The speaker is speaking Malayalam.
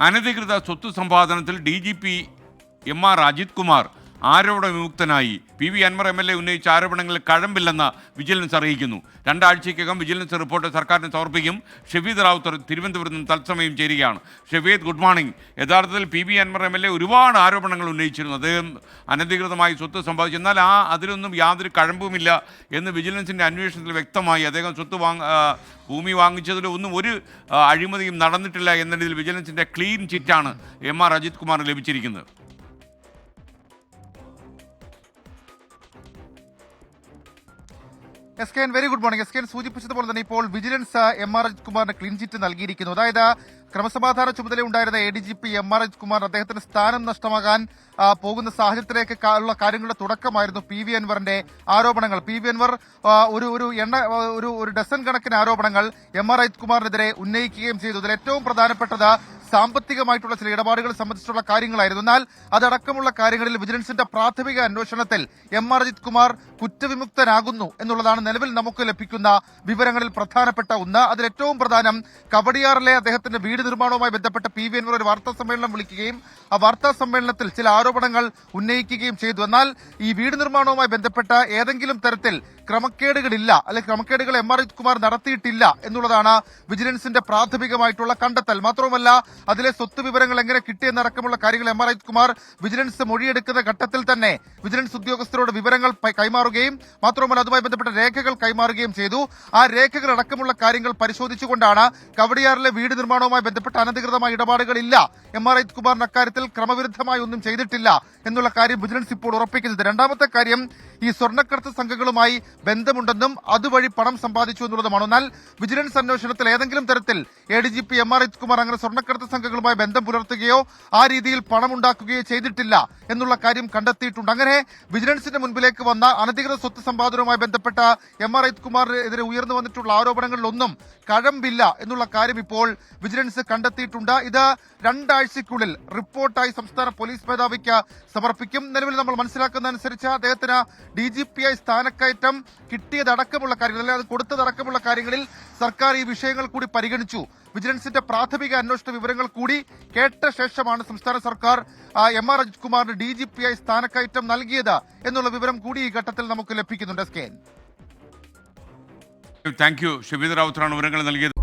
അനധികൃത സ്വത്ത് സമ്പാദനത്തിൽ DGP MR അജിത് കുമാർ ആരോപണ വിമുക്തനായി. PV അൻവർ MLA ഉന്നയിച്ച ആരോപണങ്ങളിൽ കഴമ്പില്ലെന്ന് വിജിലൻസ് അറിയിക്കുന്നു. 2 ആഴ്ചയ്ക്കകം വിജിലൻസ് റിപ്പോർട്ട് സർക്കാരിന് സമർപ്പിക്കും. ഷെഫീദ് റാവുത്തർ തിരുവനന്തപുരത്ത് നിന്ന് തത്സമയം ചേരുകയാണ്. Shefeed, good morning. യഥാർത്ഥത്തിൽ PV അൻവർ MLA ഒരുപാട് ആരോപണങ്ങൾ ഉന്നയിച്ചിരുന്നു. അദ്ദേഹം അനധികൃതമായി സ്വത്ത് സമ്പാദിച്ചു. എന്നാൽ അതിലൊന്നും യാതൊരു കഴമ്പുമില്ല എന്ന് വിജിലൻസിൻ്റെ അന്വേഷണത്തിൽ വ്യക്തമായി. അദ്ദേഹം ഭൂമി വാങ്ങിച്ചതിലൊന്നും ഒരു അഴിമതിയും നടന്നിട്ടില്ല എന്നതിൽ വിജിലൻസിൻ്റെ ക്ലീൻ ചിറ്റാണ് MR അജിത് കുമാറിന് ലഭിച്ചിരിക്കുന്നത്. SKN very good morning. SKN സൂചിപ്പിച്ചതുപോലെ തന്നെ ഇപ്പോൾ വിജിലൻസ് MR അജിത് കുമാറിന് ക്ലീൻ ചിറ്റ് നൽകിയിരിക്കുന്നു. അതായത് ക്രമസമാധാന ചുമതല ഉണ്ടായിരുന്ന ADGP MR അജിത് കുമാർ അദ്ദേഹത്തിന് സ്ഥാനം നഷ്ടമാകാൻ പോകുന്ന സാഹചര്യത്തിലേക്ക് ഉള്ള കാര്യങ്ങളുടെ തുടക്കമായിരുന്നു PV അൻവറിന്റെ ആരോപണങ്ങൾ. PV അൻവർ ഒരു ഡസൻ കണക്കിന് ആരോപണങ്ങൾ MR അജിത് കുമാറിനെതിരെ ഉന്നയിക്കുകയും ചെയ്തു. ഇതിൽ ഏറ്റവും പ്രധാനപ്പെട്ടത് സാമ്പത്തികമായിട്ടുള്ള ചില ഇടപാടുകൾ സംബന്ധിച്ചുള്ള കാര്യങ്ങളായിരുന്നു. എന്നാൽ അതടക്കമുള്ള കാര്യങ്ങളിൽ വിജിലൻസിന്റെ പ്രാഥമിക അന്വേഷണത്തിൽ MR അജിത് കുമാർ കുറ്റവിമുക്തനാകുന്നു എന്നുള്ളതാണ് നിലവിൽ നമുക്ക് ലഭിക്കുന്ന വിവരങ്ങളിൽ പ്രധാനപ്പെട്ട ഒന്ന്. അതിൽ ഏറ്റവും പ്രധാനം കവടിയാറിലെ അദ്ദേഹത്തിന്റെ വീട് നിർമ്മാണവുമായി ബന്ധപ്പെട്ട PV അൻവർ ഒരു വാർത്താ സമ്മേളനം വിളിക്കുകയും ആ വാർത്താ സമ്മേളനത്തിൽ ചില ആരോപണങ്ങൾ ഉന്നയിക്കുകയും ചെയ്തു. എന്നാൽ ഈ വീട് നിർമ്മാണവുമായി ബന്ധപ്പെട്ട ഏതെങ്കിലും തരത്തിൽ ക്രമക്കേടുകളില്ല, അല്ലെങ്കിൽ ക്രമക്കേടുകൾ MR അജിത് കുമാർ നടത്തിയിട്ടില്ല എന്നുള്ളതാണ് വിജിലൻസിന്റെ പ്രാഥമികമായിട്ടുള്ള കണ്ടെത്തൽ. മാത്രവുമല്ല, അതിലെ സ്വത്ത് വിവരങ്ങൾ എങ്ങനെ കിട്ടിയെന്നടക്കമുള്ള കാര്യങ്ങൾ MR അജിത് കുമാർ വിജിലൻസ് മൊഴിയെടുക്കുന്ന ഘട്ടത്തിൽ തന്നെ വിജിലൻസ് ഉദ്യോഗസ്ഥരോട് വിവരങ്ങൾ കൈമാറുകയും മാത്രമല്ല അതുമായി ബന്ധപ്പെട്ട രേഖകൾ കൈമാറുകയും ചെയ്തു. ആ രേഖകൾ അടക്കമുള്ള കാര്യങ്ങൾ പരിശോധിച്ചുകൊണ്ടാണ് കവടിയാറിലെ വീട് നിർമ്മാണവുമായി ബന്ധപ്പെട്ട അനധികൃതമായ ഇടപാടുകളില്ല, MR അജിത് കുമാറിന് അക്കാര്യത്തിൽ ക്രമവിരുദ്ധമായി ഒന്നും ചെയ്തിട്ടില്ല എന്നുള്ള കാര്യം വിജിലൻസ് ഇപ്പോൾ ഉറപ്പിക്കുന്നത്. രണ്ടാമത്തെ കാര്യം, ഈ സ്വർണ്ണക്കടത്ത് സംഘങ്ങളുമായി ബന്ധമുണ്ടെന്നും അതുവഴി പണം സമ്പാദിച്ചു എന്നുള്ളതുമാണ്. എന്നാൽ വിജിലൻസ് അന്വേഷണത്തിൽ ഏതെങ്കിലും തരത്തിൽ ADGP MR അജിത് കുമാർ അങ്ങനെ സ്വർണ്ണക്കടത്ത് സംഘങ്ങളുമായി ബന്ധം പുലർത്തുകയോ ആ രീതിയിൽ പണം ഉണ്ടാക്കുകയോ ചെയ്തിട്ടില്ല എന്നുള്ള കാര്യം കണ്ടെത്തിയിട്ടുണ്ട്. അങ്ങനെ വിജിലൻസിന്റെ മുൻപിലേക്ക് വന്ന അനധികൃത സ്വത്ത് സമ്പാദനവുമായി ബന്ധപ്പെട്ട MR അജിത് കുമാറിനെതിരെ ഉയർന്നു വന്നിട്ടുള്ള ആരോപണങ്ങളിലൊന്നും കഴമ്പില്ല എന്നുള്ള കാര്യം ഇപ്പോൾ വിജിലൻസ് കണ്ടെത്തിയിട്ടുണ്ട്. ഇത് 2 ആഴ്ചയ്ക്കുള്ളിൽ റിപ്പോർട്ടായി സംസ്ഥാന പോലീസ് മേധാവിക്ക് സമർപ്പിക്കും. നിലവിൽ നമ്മൾ മനസ്സിലാക്കുന്നതനുസരിച്ച് അദ്ദേഹത്തിന് DGP സ്ഥാനക്കയറ്റം കിട്ടിയതടക്കമുള്ള കാര്യങ്ങൾ, അല്ലെങ്കിൽ അത് കൊടുത്തതടക്കമുള്ള കാര്യങ്ങളിൽ സർക്കാർ ഈ വിഷയങ്ങൾ കൂടി പരിഗണിച്ചു. വിജിലൻസിന്റെ പ്രാഥമിക അന്വേഷണ വിവരങ്ങൾ കൂടി കേട്ട ശേഷമാണ് സംസ്ഥാന സർക്കാർ MR അജിത് കുമാറിന് DGP സ്ഥാനക്കയറ്റം നൽകിയത് എന്നുള്ള വിവരം കൂടി ഈ ഘട്ടത്തിൽ നമുക്ക് ലഭിക്കുന്നുണ്ട്. Thank you. ഷെഫീദ് റാവുത്തറാണ് വിവരങ്ങൾ നൽകിയത്.